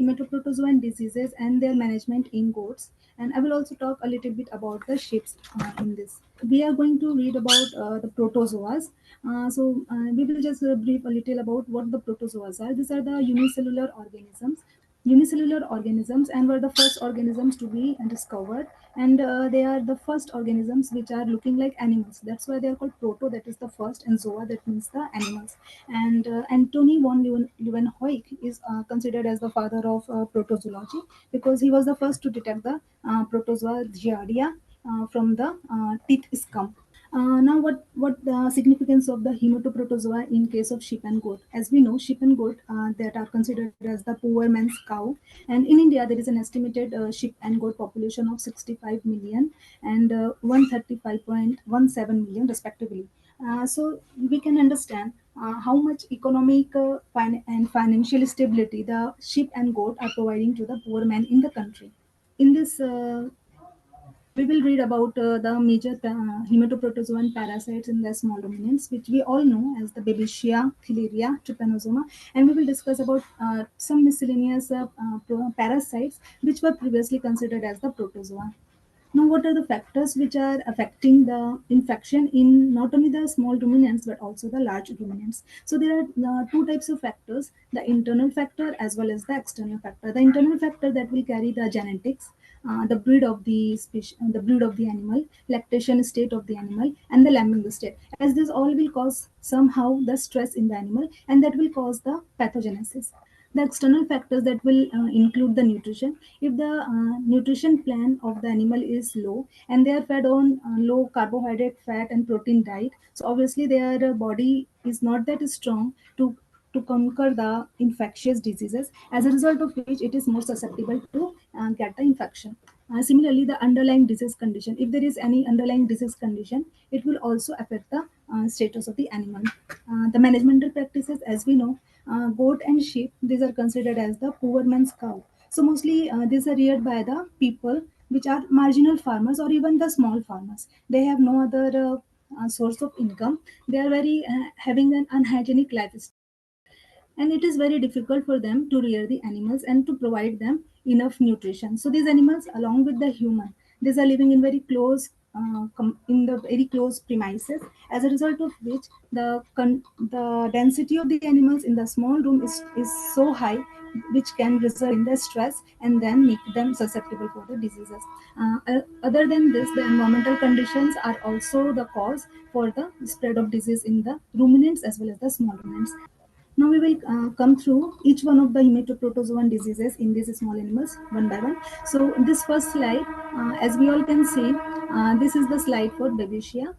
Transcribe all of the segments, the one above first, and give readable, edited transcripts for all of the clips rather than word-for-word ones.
hematoprotozoan diseases and their management in goats. And I will also talk a little bit about the sheep in this. We are going to read about the protozoas. We will just brief a little about what the protozoas are. These are the unicellular organisms and were the first organisms to be discovered, and they are the first organisms which are looking like animals. That's why they are called proto, that is the first, and zoa, that means the animals. And Antony von Leeuwenhoek is considered as the father of protozoology, because he was the first to detect the protozoa giardia from the teeth scum. Now, what the significance of the hematoprotozoa in case of sheep and goat? As we know, sheep and goat that are considered as the poor man's cow, and in India there is an estimated sheep and goat population of 65 million and 135.17 million respectively. So we can understand how much economic and financial stability the sheep and goat are providing to the poor man in the country. In this we will read about the major hematoprotozoan parasites in the small ruminants, which we all know as the Babesia, Theileria, Trypanosoma, and we will discuss about some miscellaneous parasites which were previously considered as the protozoa. Now, what are the factors which are affecting the infection in not only the small ruminants but also the large ruminants? So, there are two types of factors: the internal factor as well as the external factor. The internal factor that will carry the genetics, the breed of the species, the breed of the animal, lactation state of the animal, and the lambing state. As this all will cause somehow the stress in the animal, and that will cause the pathogenesis. The external factors that will include the nutrition. If the nutrition plan of the animal is low and they are fed on low carbohydrate, fat, and protein diet, so obviously their body is not that strong to conquer the infectious diseases, as a result of which it is more susceptible to get the infection. Similarly, the underlying disease condition. If there is any underlying disease condition, it will also affect the status of the animal. The managemental practices, as we know, goat and sheep, these are considered as the poor man's cow. So mostly these are reared by the people which are marginal farmers or even the small farmers. They have no other source of income. They are very having an unhygienic lifestyle, and it is very difficult for them to rear the animals and to provide them enough nutrition. So these animals, along with the human, these are living in very close in the very close premises, as a result of which the density of the animals in the small room is so high, which can result in the stress and then make them susceptible for the diseases. Other than this, the environmental conditions are also the cause for the spread of disease in the ruminants as well as the small ruminants. Now we will come through each one of the hematoprotozoan diseases in these small animals one by one. So this first slide, as we all can see, this is the slide for Babesia.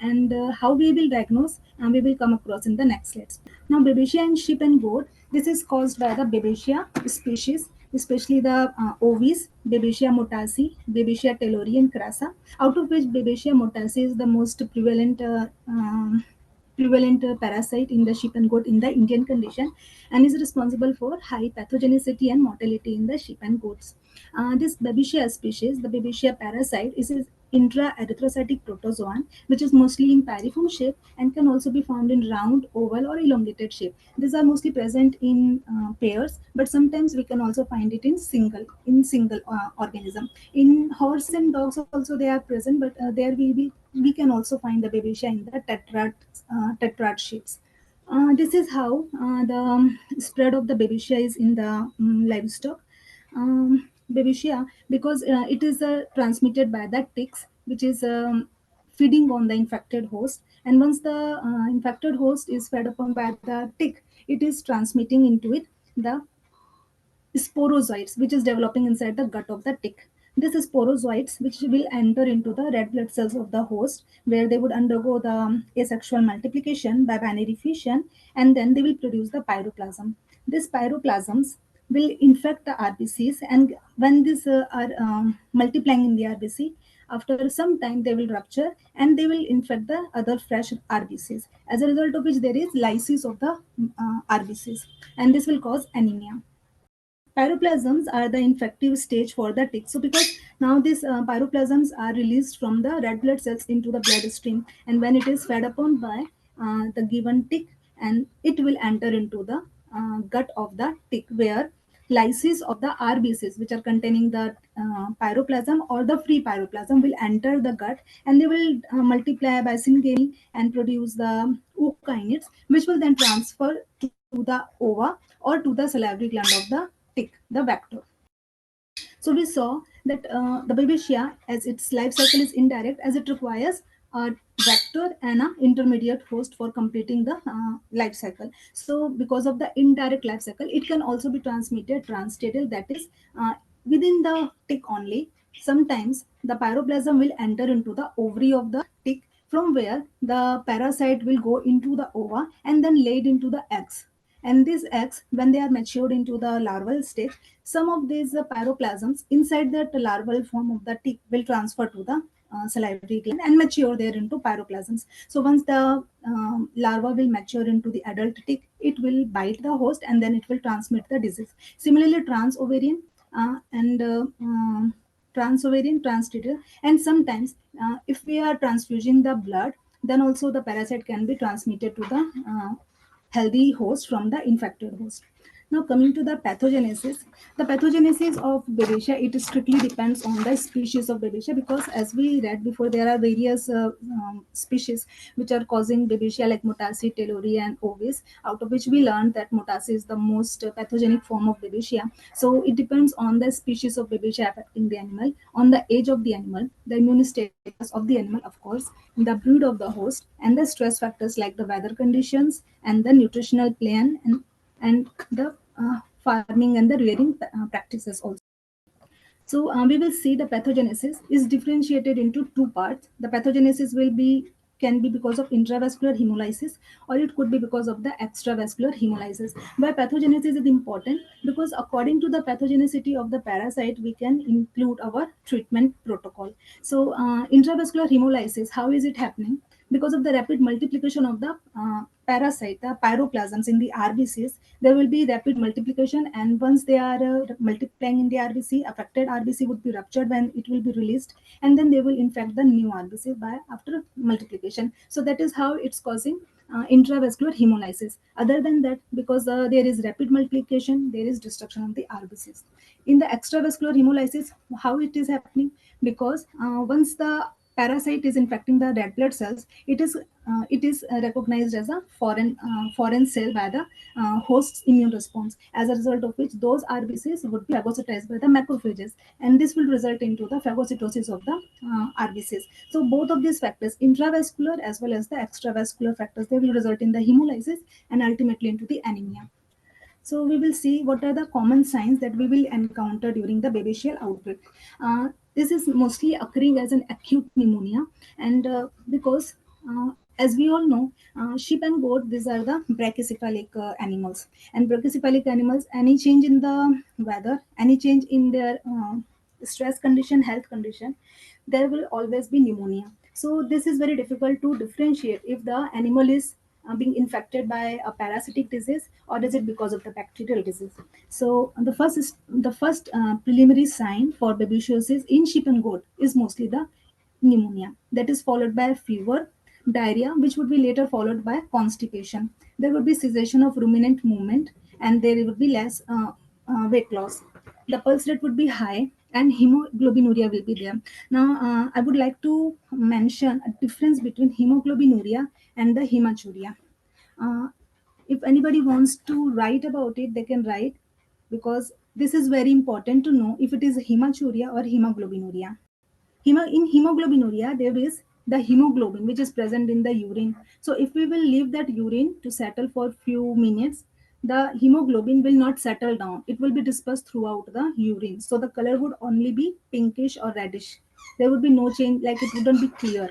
And how we will diagnose, we will come across in the next slides. Now, Babesia in sheep and goat, this is caused by the Babesia species, especially the ovis, Babesia motasi, Babesia taylori, and crassa, out of which Babesia motasi is the most prevalent parasite in the sheep and goat in the Indian condition, and is responsible for high pathogenicity and mortality in the sheep and goats. This Babesia species, the Babesia parasite, is intra-erythrocytic protozoan, which is mostly in pyriform shape and can also be found in round, oval, or elongated shape. These are mostly present in pairs, but sometimes we can also find it in single organism. In horse and dogs also they are present, but there we can also find the Babesia in the tetrad shapes. This is how the spread of the Babesia is in the livestock. Babesia, because it is transmitted by the ticks, which is feeding on the infected host, and once the infected host is fed upon by the tick, it is transmitting into it the sporozoites, which is developing inside the gut of the tick. This sporozoites, which will enter into the red blood cells of the host, where they would undergo the asexual multiplication by binary fission, and then they will produce the pyroplasm. These pyroplasms will infect the RBCs, and when these are multiplying in the RBC, after some time they will rupture and they will infect the other fresh RBCs. As a result of which, there is lysis of the RBCs, and this will cause anemia. Pyroplasms are the infective stage for the tick. So because now these pyroplasms are released from the red blood cells into the bloodstream, and when it is fed upon by the given tick, and it will enter into the gut of the tick, where lysis of the RBCs, which are containing the pyroplasm or the free pyroplasm, will enter the gut, and they will multiply by syngamy and produce the ookinets, which will then transfer to the ova or to the salivary gland of the tick, the vector. So we saw that the Babesia, as its life cycle is indirect, as it requires a vector and an intermediate host for completing the life cycle. So because of the indirect life cycle, it can also be transmitted transtatal, that is within the tick only. Sometimes the pyroplasm will enter into the ovary of the tick, from where the parasite will go into the ova and then laid into the eggs. And these eggs, when they are matured into the larval stage, some of these pyroplasms inside that larval form of the tick will transfer to the salivary gland and mature there into pyroplasms. So once the larva will mature into the adult tick, it will bite the host and then it will transmit the disease. Similarly, and transovarian, transtitial, and sometimes if we are transfusing the blood, then also the parasite can be transmitted to the healthy host from the infected host. Now coming to the pathogenesis of Babesia, it strictly depends on the species of Babesia, because as we read before, there are various species which are causing Babesia, like Motasi, Taylori, and Ovis, out of which we learned that Motasi is the most pathogenic form of Babesia. So it depends on the species of Babesia affecting the animal, on the age of the animal, the immune status of the animal, of course, the breed of the host, and the stress factors like the weather conditions and the nutritional plan, and the farming and the rearing practices also. So we will see the pathogenesis is differentiated into two parts. The pathogenesis will be can be because of intravascular hemolysis, or it could be because of the extravascular hemolysis. Why pathogenesis is important? Because according to the pathogenicity of the parasite, we can include our treatment protocol. So intravascular hemolysis, how is it happening? Because of the rapid multiplication of the parasite, the pyroplasms in the RBCs, there will be rapid multiplication, and once they are multiplying in the RBC, affected RBC would be ruptured when it will be released, and then they will infect the new RBC by after multiplication. So that is how it's causing intravascular hemolysis. Other than that, because there is rapid multiplication, there is destruction of the RBCs. In the extravascular hemolysis, how it is happening? Because once the parasite is infecting the red blood cells, it is recognized as a foreign cell by the host's immune response, as a result of which those RBCs would be phagocytized by the macrophages, and this will result into the phagocytosis of the RBCs. So both of these factors, intravascular as well as the extravascular factors, they will result in the hemolysis and ultimately into the anemia. So we will see what are the common signs that we will encounter during the babesia outbreak. This is mostly occurring as an acute pneumonia, and because as we all know, sheep and goat, these are the brachycephalic animals. And brachycephalic animals, any change in the weather, any change in their stress condition, health condition, there will always be pneumonia. So this is very difficult to differentiate if the animal is being infected by a parasitic disease, or is it because of the bacterial disease. So the first preliminary sign for babesiosis in sheep and goat is mostly the pneumonia, that is followed by fever, diarrhea, which would be later followed by constipation. There would be cessation of ruminant movement, and there would be less weight loss. The pulse rate would be high, and hemoglobinuria will be there. Now, I would like to mention a difference between hemoglobinuria and the hematuria. Uh, if anybody wants to write about it, they can write, because this is very important to know if it is hematuria or hemoglobinuria. In hemoglobinuria, there is the hemoglobin which is present in the urine. So if we will leave that urine to settle for few minutes, the hemoglobin will not settle down. It will be dispersed throughout the urine. So the color would only be pinkish or reddish. There would be no change, like it wouldn't be clear.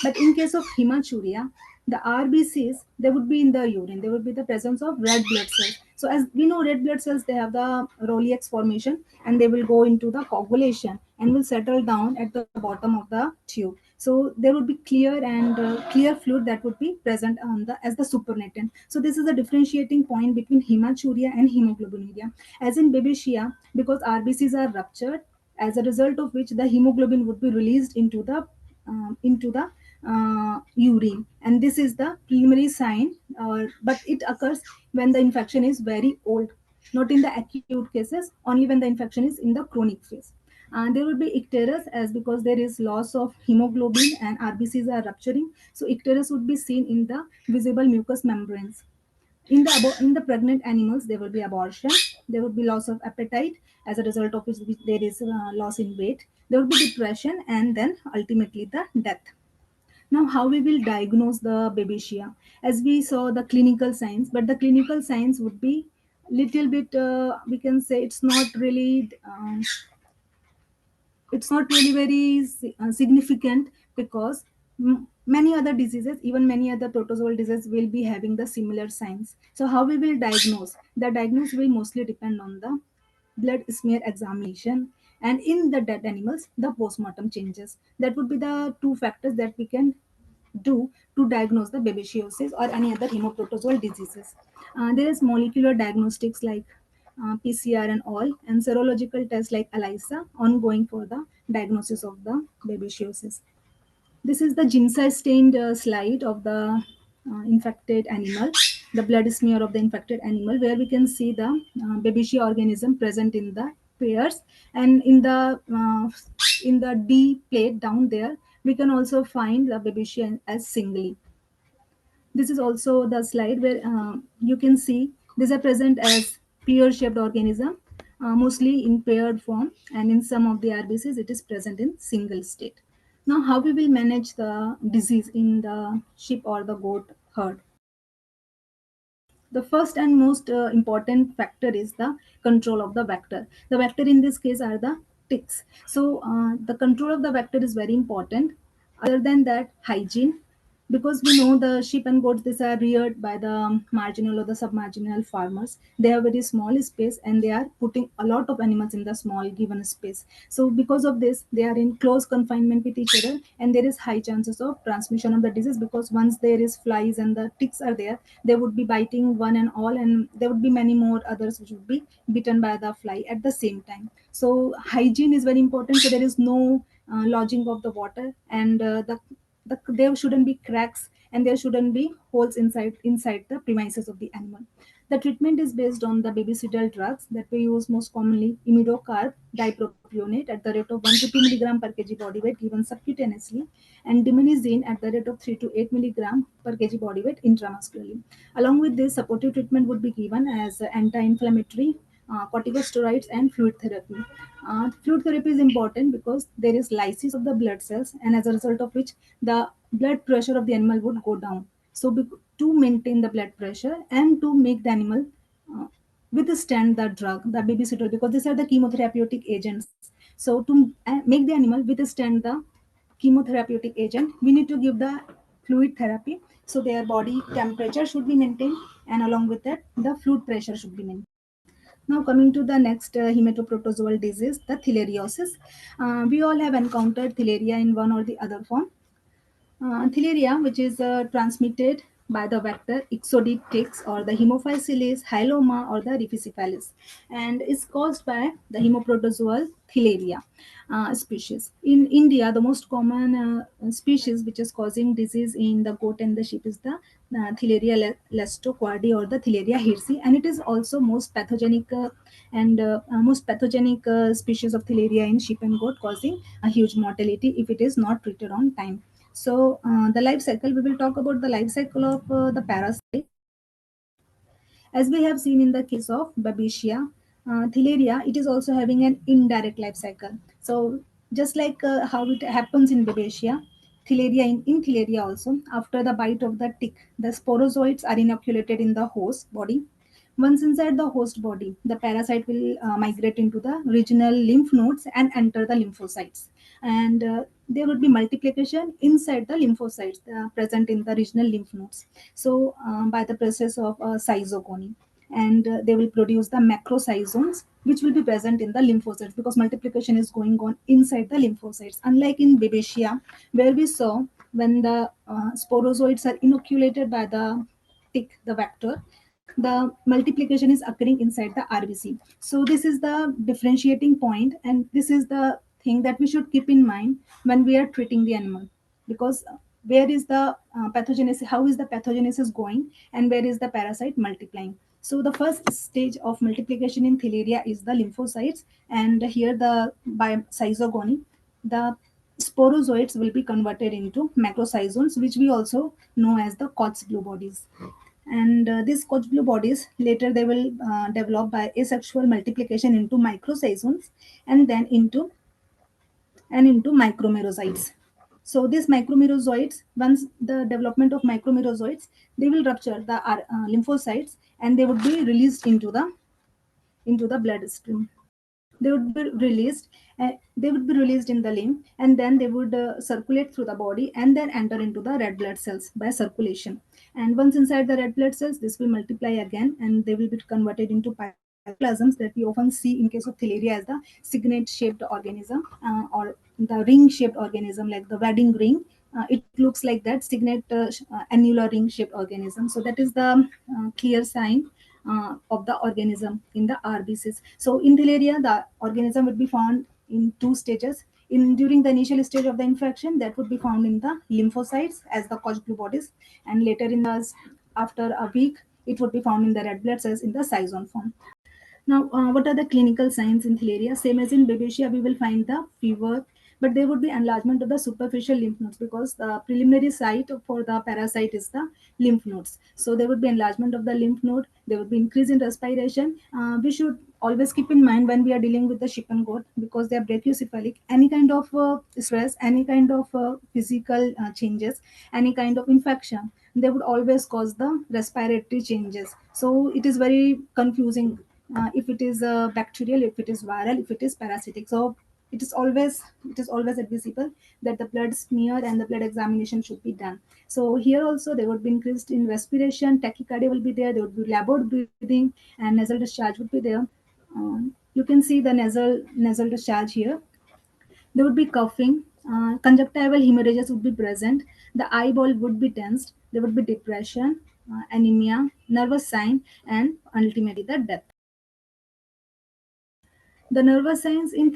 But in case of hematuria, the RBCs, they would be in the urine. There would be the presence of red blood cells. So as we know, red blood cells, they have the Rollex formation, and they will go into the coagulation and will settle down at the bottom of the tube. So there would be clear fluid that would be present on the as the supernatant. So this is a differentiating point between hematuria and hemoglobinuria. As in babesia, because RBCs are ruptured, as a result of which the hemoglobin would be released into the urine, and this is the preliminary sign, but it occurs when the infection is very old. not in the acute cases, only when the infection is in the chronic phase. And there will be icterus as because there is loss of hemoglobin and RBCs are rupturing. So icterus would be seen in the visible mucous membranes. In the pregnant animals, there will be abortion. There will be loss of appetite, as a result of which there is loss in weight. There will be depression, and then ultimately the death. Now, how we will diagnose the babesia? As we saw the clinical signs, but the clinical signs would be little bit. We can say it's not really very significant because many other diseases, even many other protozoal diseases, will be having the similar signs. So how we will diagnose? The diagnosis will mostly depend on the blood smear examination, and in the dead animals the postmortem changes. That would be the two factors that we can do to diagnose the babesiosis or any other hemoprotozoal diseases. There is molecular diagnostics like PCR and all, and serological tests like ELISA ongoing for the diagnosis of the babesiosis. This is the ginseng stained slide of the infected animal, the blood smear of the infected animal, where we can see the Babesia organism present in the pairs, and in the D plate down there, we can also find the Babesia as singly. This is also the slide where you can see these are present as pear-shaped organism, mostly in paired form, and in some of the RBCs it is present in single state. Now, how we will manage the disease in the sheep or the goat herd? The first and most important factor is the control of the vector. The vector in this case are the ticks. So the control of the vector is very important. Other than that, hygiene, because we know the sheep and goats, these are reared by the marginal or the submarginal farmers. They have very small space and they are putting a lot of animals in the small given space. So because of this, they are in close confinement with each other, and there is high chances of transmission of the disease, because once there is flies and the ticks are there, they would be biting one and all, and there would be many more others which would be bitten by the fly at the same time. So hygiene is very important. So there is no lodging of the water, and there shouldn't be cracks, and there shouldn't be holes inside the premises of the animal. The treatment is based on the babycital drugs that we use most commonly: imidocarb, dipropionate at the rate of 1 to 2 milligram per kg body weight given subcutaneously, and diminizine at the rate of 3 to 8 milligram per kg body weight intramuscularly. Along with this, supportive treatment would be given as anti-inflammatory, corticosteroids, and fluid therapy. Fluid therapy is important because there is lysis of the blood cells, and as a result of which the blood pressure of the animal would go down. So, to maintain the blood pressure and to make the animal uh, withstand the drug, the babysitter, because these are the chemotherapeutic agents. So, to make the animal withstand the chemotherapeutic agent, we need to give the fluid therapy. So, their body temperature should be maintained, and along with that, the fluid pressure should be maintained. Now, coming to the next hematoprotozoal disease, the theileriosis. We all have encountered theileria in one or the other form. Theileria, which is transmitted by the vector Ixodes ticks or the Haemophilus, Hyaloma, or the Rhipicephalus, and is caused by the Hemoprotozoal Theileria species. In India, the most common species which is causing disease in the goat and the sheep is the Theileria lestoquardi or the Theileria hirsi, and it is also most pathogenic species of Theileria in sheep and goat, causing a huge mortality if it is not treated on time. So, the life cycle, we will talk about the life cycle of the parasite. As we have seen in the case of Babesia, Theileria, it is also having an indirect life cycle. So, just like how it happens in Babesia, in Theileria also, after the bite of the tick, the sporozoites are inoculated in the host body. Once inside the host body, the parasite will migrate into the regional lymph nodes and enter the lymphocytes. And there would be multiplication inside the lymphocytes present in the regional lymph nodes. So, by the process of cytogony, and they will produce the macrocytomes, which will be present in the lymphocytes, because multiplication is going on inside the lymphocytes. Unlike in Babesia, where we saw when the sporozoites are inoculated by the tick, the vector, the multiplication is occurring inside the RBC. So this is the differentiating point, and this is the thing that we should keep in mind when we are treating the animal, because where is the pathogenesis, how is the pathogenesis going, and where is the parasite multiplying. So the first stage of multiplication in thalaria is the lymphocytes, and here the by cysogony, the sporozoites will be converted into macrocyzones, which we also know as the Koch's blue bodies. And these Koch blue bodies later they will develop by asexual multiplication into microcyzones, and then into micromerozytes. So these micromerozoites, once the development of micromerozoites, they will rupture the lymphocytes, and they would be released into the bloodstream. They would be released. They would be released in the lymph, and then they would circulate through the body, and then enter into the red blood cells by circulation. And once inside the red blood cells, this will multiply again, and they will be converted into pyroplasms that we often see in case of thalaria as the signet shaped organism, or the ring shaped organism like the wedding ring. It looks like that signet annular ring shaped organism. So that is the clear sign of the organism in the RBCs. So in thalaria, the organism would be found in two stages. In during the initial stage of the infection, that would be found in the lymphocytes as the Koch blue bodies, and later in the after a week, it would be found in the red blood cells in the Sison form. Now, what are the clinical signs in thalaria? Same as in babesia, we will find the fever, but there would be enlargement of the superficial lymph nodes because the preliminary site for the parasite is the lymph nodes. So there would be enlargement of the lymph node. There would be increase in respiration. We should always keep in mind when we are dealing with the sheep and goat because they are brachycephalic. Any kind of stress, any kind of physical changes, any kind of infection, they would always cause the respiratory changes. So it is very confusing if it is bacterial, if it is viral, if it is parasitic. So it is always advisable that the blood smear and the blood examination should be done. So here also there would be increased in respiration, tachycardia will be there would be labored breathing, and nasal discharge would be there. You can see the nasal discharge here. There would be coughing, conjunctival hemorrhages would be present, the eyeball would be tensed, there would be depression, anemia, nervous sign, and ultimately the death. The nervous signs in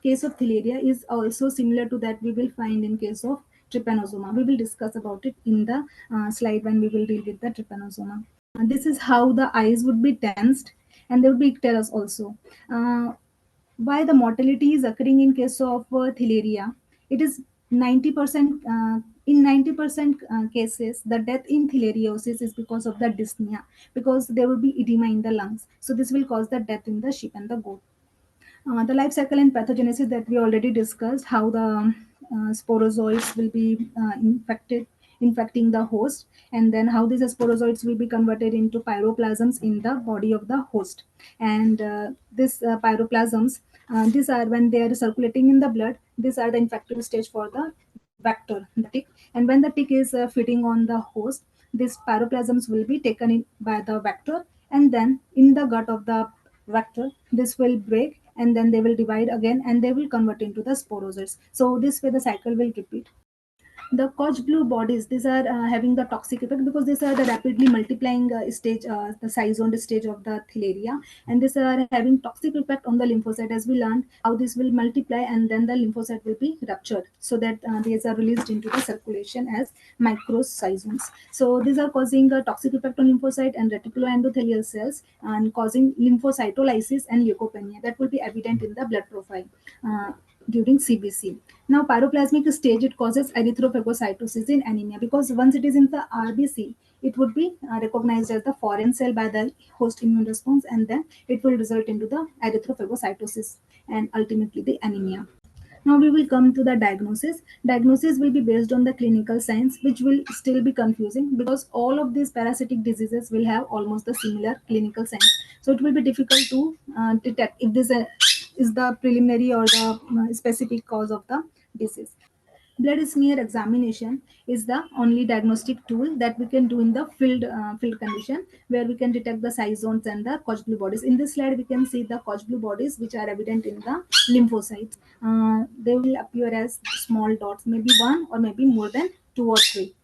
case of thalaria is also similar to that we will find in case of trypanosoma. We will discuss about it in the slide when we will deal with the trypanosoma. This is how the eyes would be tensed, and there would be icterus also. Uh, why the mortality is occurring in case of thalaria? It is 90%. In 90% cases, the death in thaliariosis is because of the dyspnea, because there will be edema in the lungs. So this will cause the death in the sheep and the goat. The life cycle and pathogenesis that we already discussed, how the sporozoites will be infecting the host, and then how these sporozoites will be converted into pyroplasms in the body of the host. And this pyroplasms, these are when they are circulating in the blood, these are the infective stage for the vector, the tick. And when the tick is feeding on the host, these pyroplasms will be taken in by the vector, and then in the gut of the vector, this will break, and then they will divide again, and they will convert into the sporozoites. So this way the cycle will repeat. The Koch blue bodies, these are having the toxic effect because these are the rapidly multiplying stage, the sizoned stage of the thalaria, and these are having toxic effect on the lymphocyte, as we learned how this will multiply, and then the lymphocyte will be ruptured so that these are released into the circulation as microcyzones. So these are causing a toxic effect on lymphocyte and reticuloendothelial cells, and causing lymphocytolysis and leukopenia that will be evident in the blood profile. Uh, During CBC. Now, pyroplasmic stage, it causes erythrophagocytosis in anemia because once it is in the RBC, it would be recognized as the foreign cell by the host immune response, and then it will result into the erythrophagocytosis and ultimately the anemia. Now we will come to the diagnosis. Diagnosis will be based on the clinical signs, which will still be confusing because all of these parasitic diseases will have almost the similar clinical signs. So it will be difficult to detect if this is the preliminary or the specific cause of the disease. Blood smear examination is the only diagnostic tool that we can do in the field condition, where we can detect the cyzones and the Koch blue bodies. In this slide, we can see the Koch blue bodies which are evident in the lymphocytes. They will appear as small dots, maybe one or maybe more than two or three.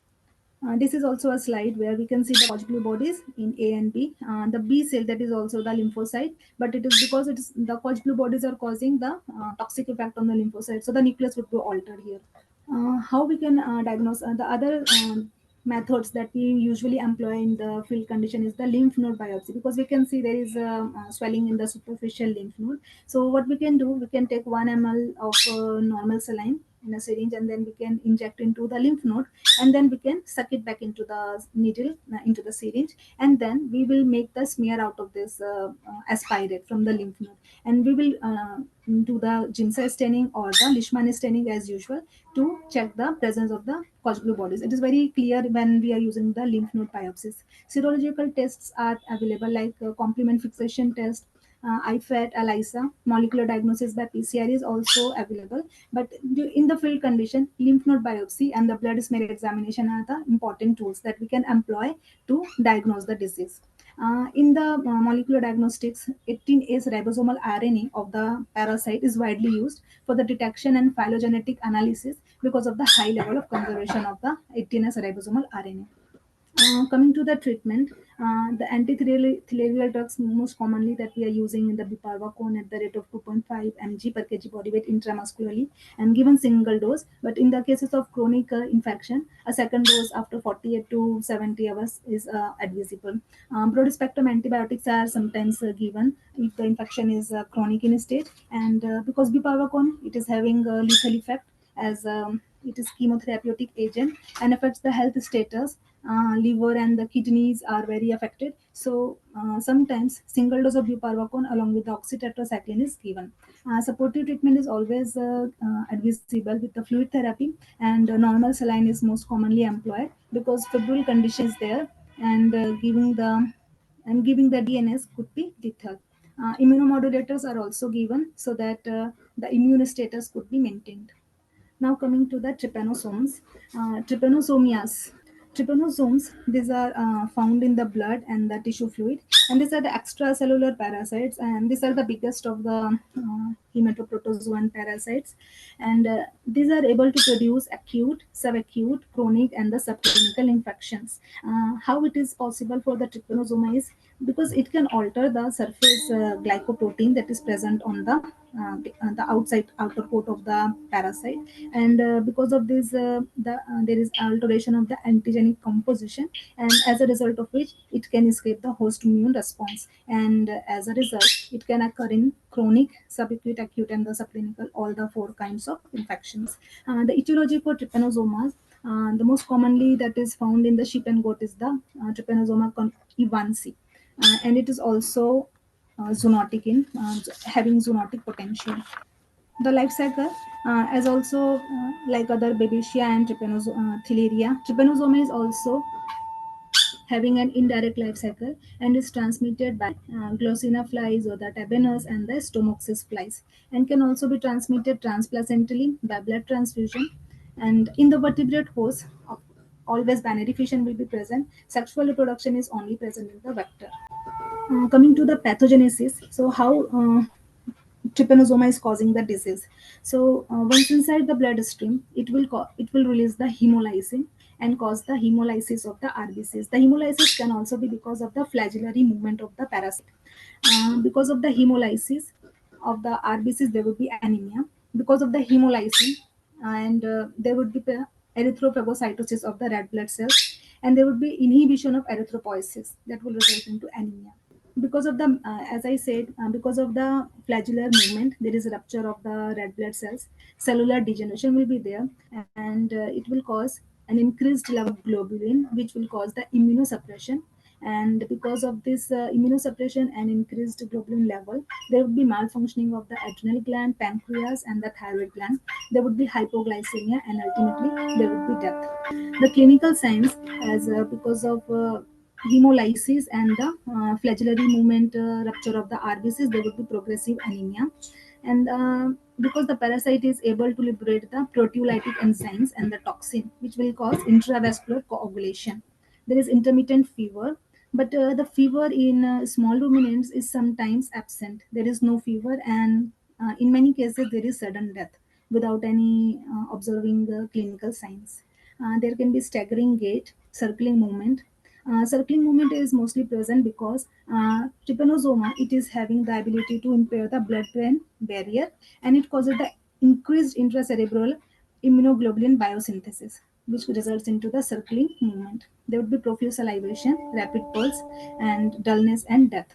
This is also a slide where we can see the Koch blue bodies in A and B. The B cell, that is also the lymphocyte, but it is because it is the Koch blue bodies are causing the toxic effect on the lymphocyte. So the nucleus would be altered here. How we can diagnose the other? methods that we usually employ in the field condition is the lymph node biopsy, because we can see there is swelling in the superficial lymph node. So what we can do, we can take 1 ml of normal saline in a syringe, and then we can inject into the lymph node, and then we can suck it back into the needle, into the syringe, and then we will make the smear out of this aspirate from the lymph node, and we will do the Giemsa staining or the Leishman staining as usual to check the presence of the Koch-Blue bodies. It is very clear when we are using the lymph node biopsies. Serological tests are available like complement fixation test, IFAT, ELISA. Molecular diagnosis by PCR is also available. But in the field condition, lymph node biopsy and the blood smear examination are the important tools that we can employ to diagnose the disease. In the molecular diagnostics, 18S ribosomal RNA of the parasite is widely used for the detection and phylogenetic analysis because of the high level of conservation of the 18S ribosomal RNA. Coming to the treatment, the anti-thalial drugs most commonly that we are using in the buparvacone at the rate of 2.5 mg per kg body weight intramuscularly and given single dose. But in the cases of chronic infection, a second dose after 48 to 70 hours is advisable. Broad spectrum antibiotics are sometimes given if the infection is chronic in stage, and because buparvacone it is having a lethal effect as it is chemotherapeutic agent and affects the health status. Liver and the kidneys are very affected. So sometimes single dose of buparvacone along with the oxytetracycline is given. Supportive treatment is always advisable with the fluid therapy, and normal saline is most commonly employed because febrile condition is there, and giving the DNS could be lethal. Immunomodulators are also given so that the immune status could be maintained. Now coming to the trypanosomes, trypanosomias. Trypanosomes, these are found in the blood and the tissue fluid, and these are the extracellular parasites, and these are the biggest of the hematoprotozoan parasites, and these are able to produce acute, subacute, chronic, and the subclinical infections. How it is possible for the trypanosoma is because it can alter the surface glycoprotein that is present on the outside outer coat of the parasite, and because of this there is alteration of the antigenic composition, and as a result of which it can escape the host immune response, and as a result it can occur in chronic, subacute, acute, and the subclinical, all the four kinds of infections. The etiology for trypanosomas, the most commonly that is found in the sheep and goat is the trypanosoma E1C, and it is also zoonotic in having zoonotic potential. The life cycle, as also like other Babesia and Theileria, trypanosoma is also having an indirect life cycle and is transmitted by Glossina flies or the tabenos and the Stomoxys flies, and can also be transmitted transplacentally by blood transfusion. And in the vertebrate host, always binary fission will be present. Sexual reproduction is only present in the vector. Coming to the pathogenesis, so how trypanosoma is causing the disease. So once inside the bloodstream, it will release the hemolysin and cause the hemolysis of the RBCs. The hemolysis can also be because of the flagellary movement of the parasite. Because of the hemolysis of the RBCs, there would be anemia. Because of the hemolysin, and there would be the erythrophagocytosis of the red blood cells, and there would be inhibition of erythropoiesis that will result into anemia. Because of the as I said, because of the flagellar movement, there is a rupture of the red blood cells, cellular degeneration will be there, and it will cause an increased level of globulin, which will cause the immunosuppression. And because of this immunosuppression and increased globulin level, there would be malfunctioning of the adrenal gland, pancreas, and the thyroid gland. There would be hypoglycemia, and ultimately there would be death. The clinical signs, as because of hemolysis and the flagellary movement, rupture of the RBCs, there would be progressive anemia. And because the parasite is able to liberate the proteolytic enzymes and the toxin, which will cause intravascular coagulation. There is intermittent fever, but the fever in small ruminants is sometimes absent. There is no fever, and in many cases, there is sudden death without any observing clinical signs. There can be staggering gait, circling movement. Circling movement is mostly present because trypanosoma, it is having the ability to impair the blood-brain barrier, and it causes the increased intracerebral immunoglobulin biosynthesis. which results into the circling movement. There would be profuse salivation, rapid pulse, and dullness and death.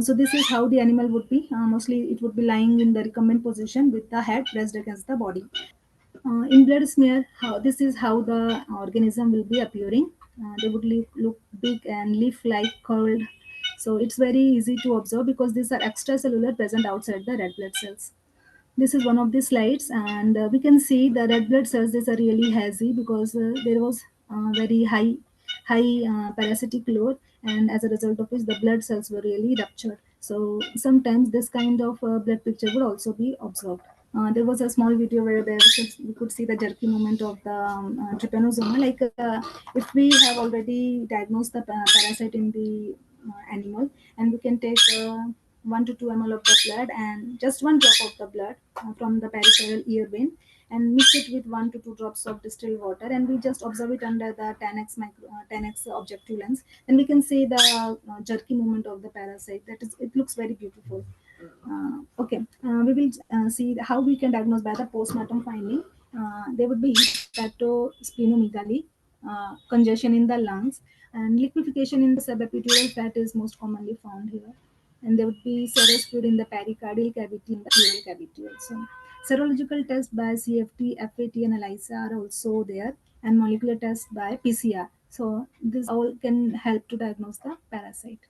So this is how the animal would be. Mostly it would be lying in the recumbent position with the head pressed against the body. In blood smear, this is how the organism will be appearing. They would look big and leaf-like curled. So it's very easy to observe because these are extracellular present outside the red blood cells. This is one of the slides, and we can see the red blood cells. These are really hazy because there was very high parasitic load, and as a result of which the blood cells were really ruptured. So sometimes this kind of blood picture would also be observed. There was a small video where we could see the jerky movement of the trypanosoma. Like if we have already diagnosed the parasite in the animal, and we can take 1 to 2 ml of the blood and just one drop of the blood from the peripheral ear vein, and mix it with 1 to 2 drops of distilled water, and we just observe it under the 10x objective lens, and we can see the jerky movement of the parasite. That is, it looks very beautiful. Okay, we will see how we can diagnose by the postmortem finding. There would be hepatosplenomegaly, congestion in the lungs, and liquefaction in the subepithelial fat is most commonly found here. And there would be serous fluid in the pericardial cavity and the pleural cavity also. Serological tests by CFT, FAT, and ELISA are also there, and molecular tests by PCR. So this all can help to diagnose the parasite.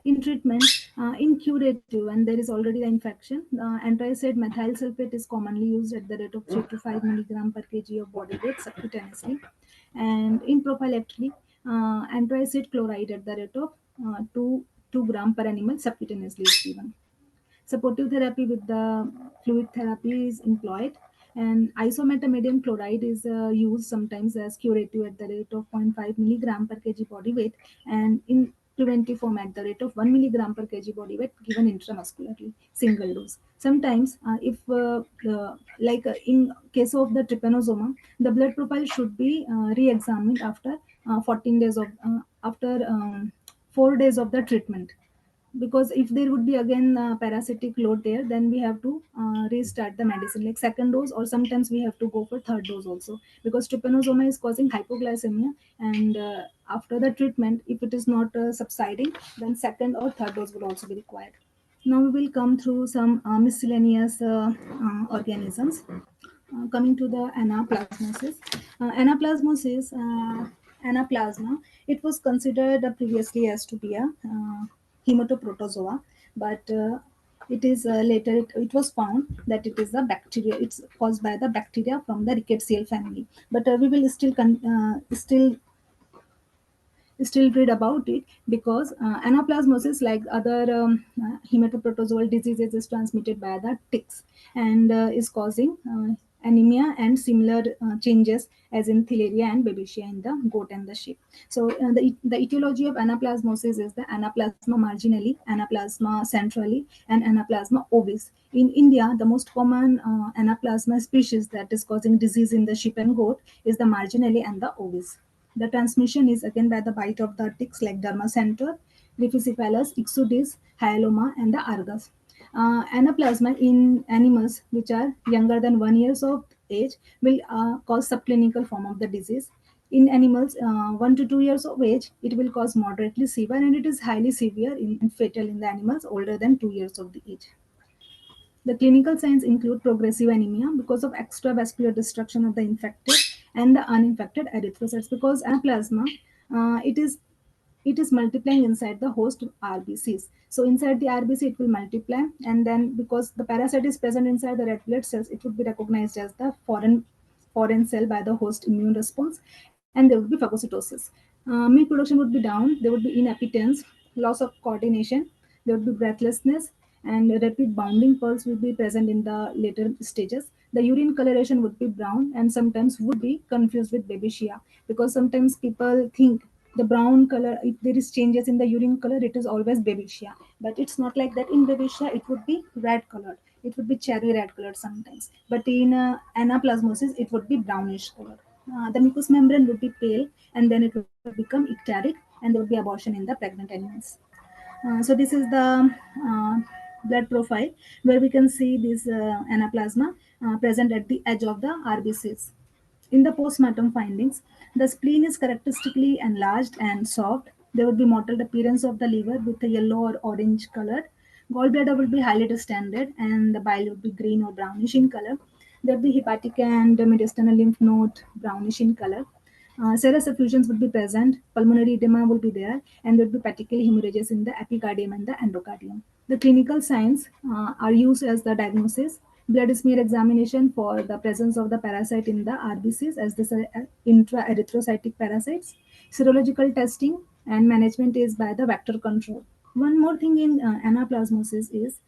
In treatment, in curative, when there is already the infection, antacid methyl sulfate is commonly used at the rate of 3 to 5 milligram per kg of body weight subcutaneously. And in prophylactically, antacid chloride at the rate of 2 gram per animal subcutaneously is given. Supportive therapy with the fluid therapy is employed, and isometamedium chloride is used sometimes as curative at the rate of zero point 0.5 milligram per kg body weight, and in preventive form at the rate of 1 milligram per kg body weight given intramuscularly, single dose. Sometimes, if like in case of the trypanosoma, the blood profile should be re-examined after 14 days of after 4 days of the treatment, because if there would be again parasitic load there, then we have to restart the medicine like second dose, or sometimes we have to go for third dose also, because trypanosoma is causing hypoglycemia, and after the treatment, if it is not subsiding, then second or third dose will also be required. Now we will come through some miscellaneous organisms. Coming to the anaplasmosis. Anaplasma, it was considered previously as to be a hematoprotozoa, but it was found that it is a bacteria. It's caused by the bacteria from the Rickettsia family. But we will still read about it, because anaplasmosis, like other hematoprotozoal diseases, is transmitted by the ticks, and is causing anemia and similar changes as in Theileria and Babesia in the goat and the sheep. So the etiology of anaplasmosis is the anaplasma marginally, anaplasma centrally, and anaplasma ovis. In India, the most common anaplasma species that is causing disease in the sheep and goat is the marginally and the ovis. The transmission is again by the bite of the ticks like Dermacentor, Rhipicephalus, Ixodes, Hyaloma, and the Argus. Anaplasma in animals which are younger than 1 year of age will cause subclinical form of the disease. In animals 1 to 2 years of age, it will cause moderately severe, and it is highly severe and fatal in the animals older than 2 years of the age. The clinical signs include progressive anemia because of extravascular destruction of the infected and the uninfected erythrocytes. Because anaplasma, it is multiplying inside the host RBCs. So inside the RBC, it will multiply, and then because the parasite is present inside the red blood cells, it would be recognized as the foreign cell by the host immune response, and there would be phagocytosis. Milk production would be down. There would be inappetence, loss of coordination. There would be breathlessness, and rapid bounding pulse will be present in the later stages. The urine coloration would be brown and sometimes would be confused with babesia, because sometimes people think the brown color, if there is changes in the urine color, it is always babesia, but it's not like that. In babesia, it would be red colored, it would be cherry red colored sometimes, but in anaplasmosis, it would be brownish color. The mucous membrane would be pale, and then it would become ecteric, and there would be abortion in the pregnant animals. So this is the blood profile, where we can see this anaplasma present at the edge of the RBCs. In the postmortem findings, the spleen is characteristically enlarged and soft. There would be mottled appearance of the liver with a yellow or orange color. Gallbladder will be highly distended and the bile would be green or brownish in color. There will be hepatic and mediastinal lymph node brownish in color. Serous effusions would be present, pulmonary edema will be there, and there would be particularly hemorrhages in the epicardium and the endocardium. The clinical signs are used as the diagnosis. Blood smear examination for the presence of the parasite in the RBCs as this intra-erythrocytic parasites. Serological testing and management is by the vector control. One more thing in anaplasmosis is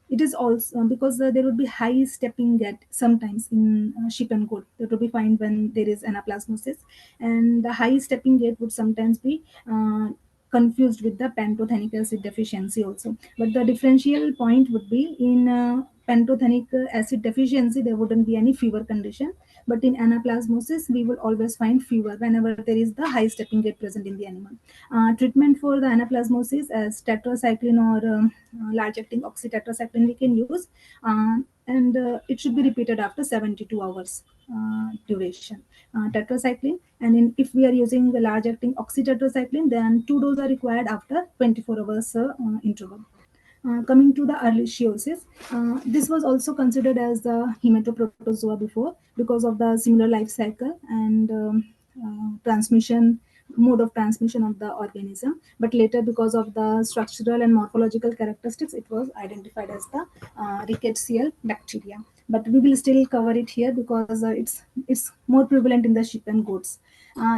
it is also because there would be high stepping gait sometimes in sheep and goat that will be found when there is anaplasmosis, and the high stepping gait would sometimes be confused with the pantothenic acid deficiency also. But the differential point would be in pantothenic acid deficiency, there wouldn't be any fever condition. But in anaplasmosis, we will always find fever whenever there is the high stepping gait present in the animal. Treatment for the anaplasmosis as tetracycline or large acting oxytetracycline we can use, and it should be repeated after 72 hours duration. Tetracycline, and if we are using the large acting oxytetracycline, then two doses are required after 24 hours interval. Coming to the ehrlichiosis, this was also considered as the hematoprotozoa before because of the similar life cycle and transmission mode of transmission of the organism. But later, because of the structural and morphological characteristics, it was identified as the rickettsial bacteria. But we will still cover it here because it's more prevalent in the sheep and goats.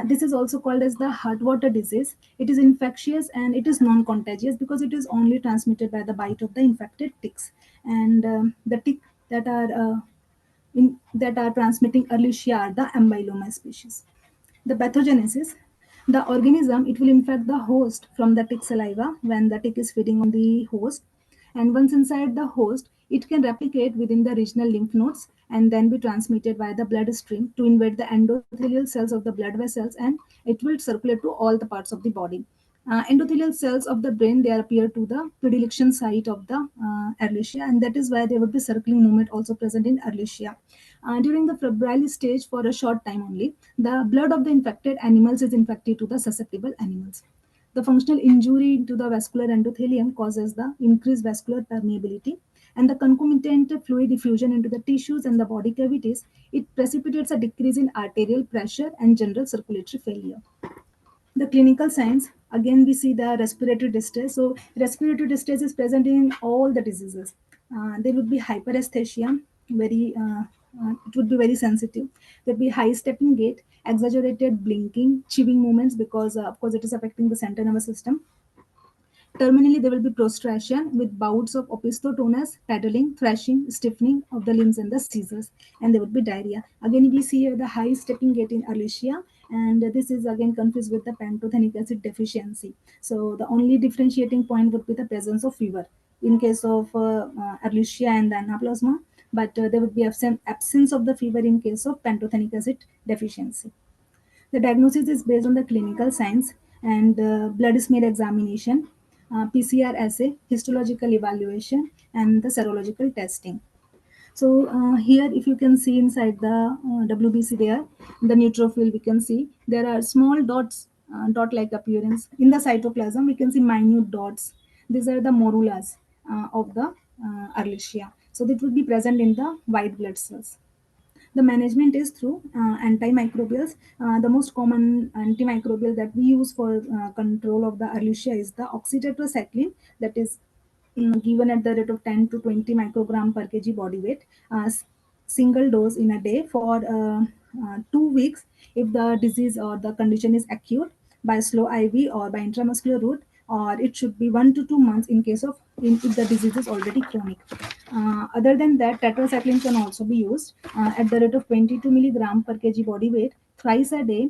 This is also called as the heart water disease. It is infectious and it is non-contagious because it is only transmitted by the bite of the infected ticks. And the tick that are that are transmitting Ehrlichia are the Ambyloma species. The pathogenesis, the organism, it will infect the host from the tick saliva when the tick is feeding on the host. And once inside the host, it can replicate within the regional lymph nodes and then be transmitted via the bloodstream to invade the endothelial cells of the blood vessels, and it will circulate to all the parts of the body. Endothelial cells of the brain, they appear to the predilection site of the Ehrlichia, and that is why there would be circling movement also present in Ehrlichia. During the febrile stage, for a short time only, the blood of the infected animals is infected to the susceptible animals. The functional injury to the vascular endothelium causes the increased vascular permeability, and the concomitant fluid diffusion into the tissues and the body cavities. It precipitates a decrease in arterial pressure and general circulatory failure. The clinical signs, again we see the respiratory distress. So respiratory distress is present in all the diseases. There would be hyperesthesia, very it would be very sensitive. There would be high stepping gait, exaggerated blinking, chewing movements because of course it is affecting the central nervous system. Terminally, there will be prostration with bouts of opisthotonus, paddling, thrashing, stiffening of the limbs, and the seizures. And there would be diarrhea. Again, we see here the high stepping gait in Ehrlichia, and this is again confused with the pantothenic acid deficiency. So the only differentiating point would be the presence of fever in case of Ehrlichia and the anaplasma, but there would be absence of the fever in case of pantothenic acid deficiency. The diagnosis is based on the clinical signs and blood smear examination, PCR assay, histological evaluation, and the serological testing. So here, if you can see inside the WBC there, the neutrophil, we can see there are small dots, dot-like appearance. In the cytoplasm, we can see minute dots. These are the morulas of the Ehrlichia. So that will be present in the white blood cells. The management is through antimicrobials. The most common antimicrobial that we use for control of the Ehrlichia is the oxytetracycline, that is given at the rate of 10 to 20 microgram per kg body weight, single dose in a day for 2 weeks if the disease or the condition is acute by slow IV or by intramuscular route, or it should be 1 to 2 months in case of if the disease is already chronic. Other than that, tetracycline can also be used at the rate of 22 milligram per kg body weight thrice a day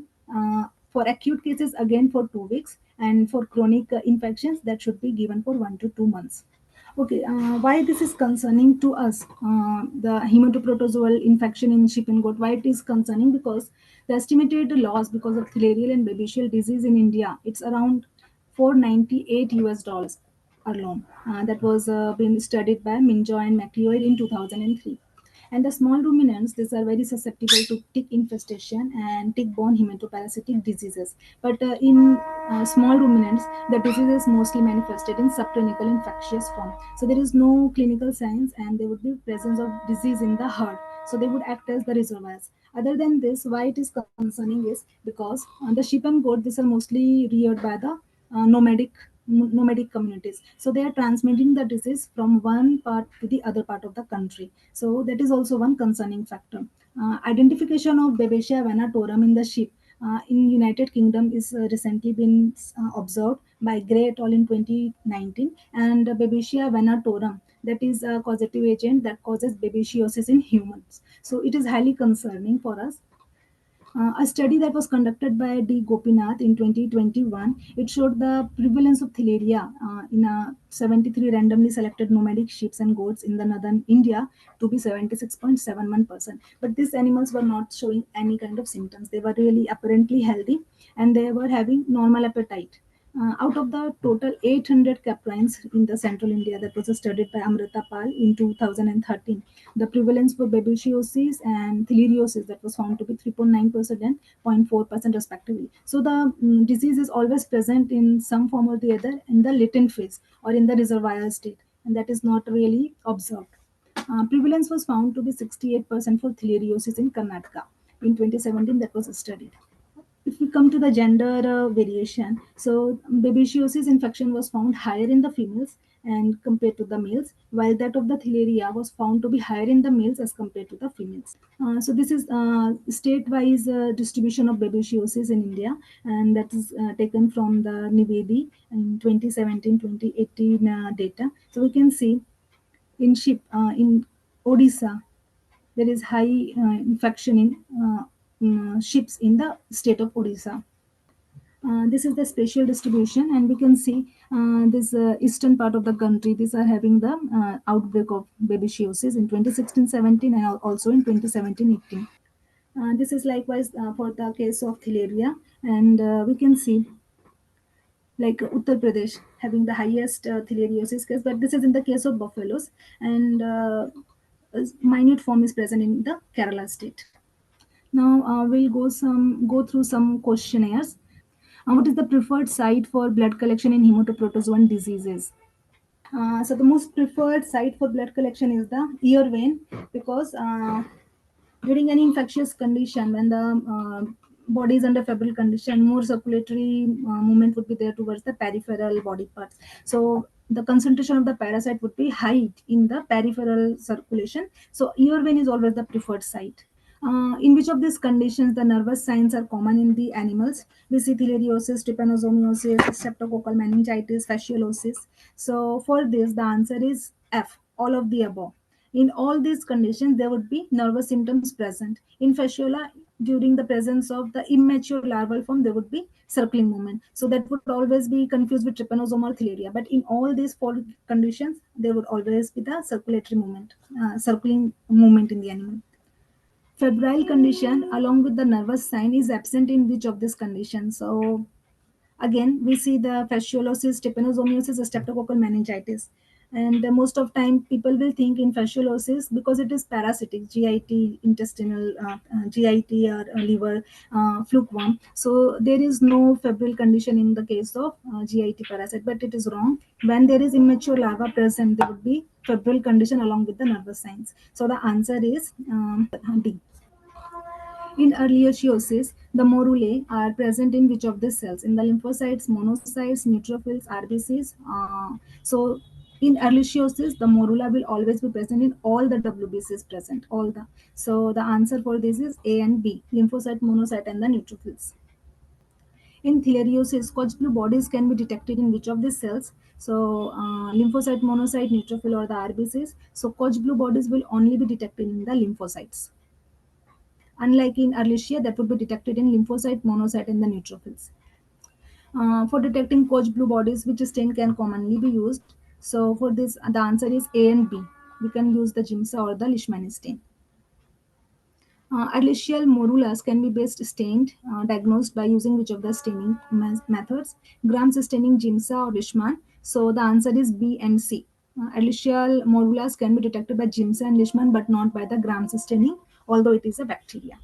for acute cases, again for 2 weeks, and for chronic infections that should be given for 1 to 2 months. Okay, why this is concerning to us? The hematoprotozoal infection in sheep and goat. Why it is concerning? Because the estimated loss because of filarial and babesioal disease in India, it's around 498 US dollars alone. That was being studied by Minjo and McLeod in 2003. And the small ruminants, these are very susceptible to tick infestation and tick-borne hematoparasitic diseases. But in small ruminants, the disease is mostly manifested in subclinical infectious form. So there is no clinical signs, and there would be presence of disease in the herd. So they would act as the reservoirs. Other than this, why it is concerning is because the sheep and goat, these are mostly reared by the nomadic communities, so they are transmitting the disease from one part to the other part of the country. So that is also one concerning factor. Identification of Babesia venatorum in the sheep in United Kingdom is recently been observed by Gray et al. In 2019, and Babesia venatorum, that is a causative agent that causes babesiosis in humans. So it is highly concerning for us. A study that was conducted by D. Gopinath in 2021, it showed the prevalence of Theileria in 73 randomly selected nomadic sheep and goats in the northern India to be 76.71%. But these animals were not showing any kind of symptoms. They were really apparently healthy, and they were having normal appetite. Out of the total 800 caprines in the central India that was studied by Amrita Pal in 2013, the prevalence for babesiosis and theileriosis that was found to be 3.9% and 0.4% respectively. So the disease is always present in some form or the other in the latent phase or in the reservoir state, and that is not really observed. Prevalence was found to be 68% for theileriosis in Karnataka in 2017 that was studied. If we come to the gender variation, so babesiosis infection was found higher in the females and compared to the males, while that of the Theileria was found to be higher in the males as compared to the females. So this is state-wise distribution of babesiosis in India, and that is taken from the Nivedi in 2017-2018 data. So we can see in sheep in Odisha there is high infection in ships in the state of Odisha. This is the spatial distribution, and we can see this eastern part of the country. These are having the outbreak of babesiosis in 2016-17 and also in 2017-18. This is likewise for the case of Theileria, and we can see like Uttar Pradesh having the highest theileriosis case, but this is in the case of buffaloes, and a minute form is present in the Kerala state. Now we'll go through some questionnaires. What is the preferred site for blood collection in hematoprotozoan diseases? So the most preferred site for blood collection is the ear vein, because during any infectious condition, when the body is under febrile condition, more circulatory movement would be there towards the peripheral body parts. So the concentration of the parasite would be high in the peripheral circulation. So ear vein is always the preferred site. In which of these conditions the nervous signs are common in the animals? We see theileriosis, trypanosomiosis, streptococcal meningitis, fasciolosis. So for this, the answer is F, all of the above. In all these conditions, there would be nervous symptoms present. In fasciola, during the presence of the immature larval form, there would be circling movement. So that would always be confused with trypanosome or theileria. But in all these four conditions, there would always be the circulatory movement, circling movement in the animal. Febrile condition along with the nervous sign is absent in which of these conditions? So again, we see the fasciolosis, trypanosomiosis, streptococcal meningitis. And most of time people will think in fasciolosis because it is parasitic, GIT, intestinal, GIT or liver, flukeworm. So there is no febrile condition in the case of GIT parasite, but it is wrong. When there is immature larva present, there would be febrile condition along with the nervous signs. So the answer is D. In ehrlichiosis, the morulae are present in which of the cells? In the lymphocytes, monocytes, neutrophils, RBCs. So, in ehrlichiosis, the morula will always be present in all the WBCs present. All the So the answer for this is A and B: lymphocyte, monocyte, and the neutrophils. In theileriosis, Koch blue bodies can be detected in which of these cells? So, lymphocyte, monocyte, neutrophil, or the RBCs. So, Koch blue bodies will only be detected in the lymphocytes. Unlike in Ehrlichia, that would be detected in lymphocyte, monocyte, and the neutrophils. For detecting Koch blue bodies, which stain can commonly be used? So for this, the answer is A and B. We can use the Giemsa or the Leishman stain. Ehrlichial morulas can be best stained, diagnosed by using which of the staining methods? Gram staining, Giemsa, or Leishman. So the answer is B and C. Alicial modulus can be detected by Jimson and Leishman, but not by the Gram staining, although it is a bacteria.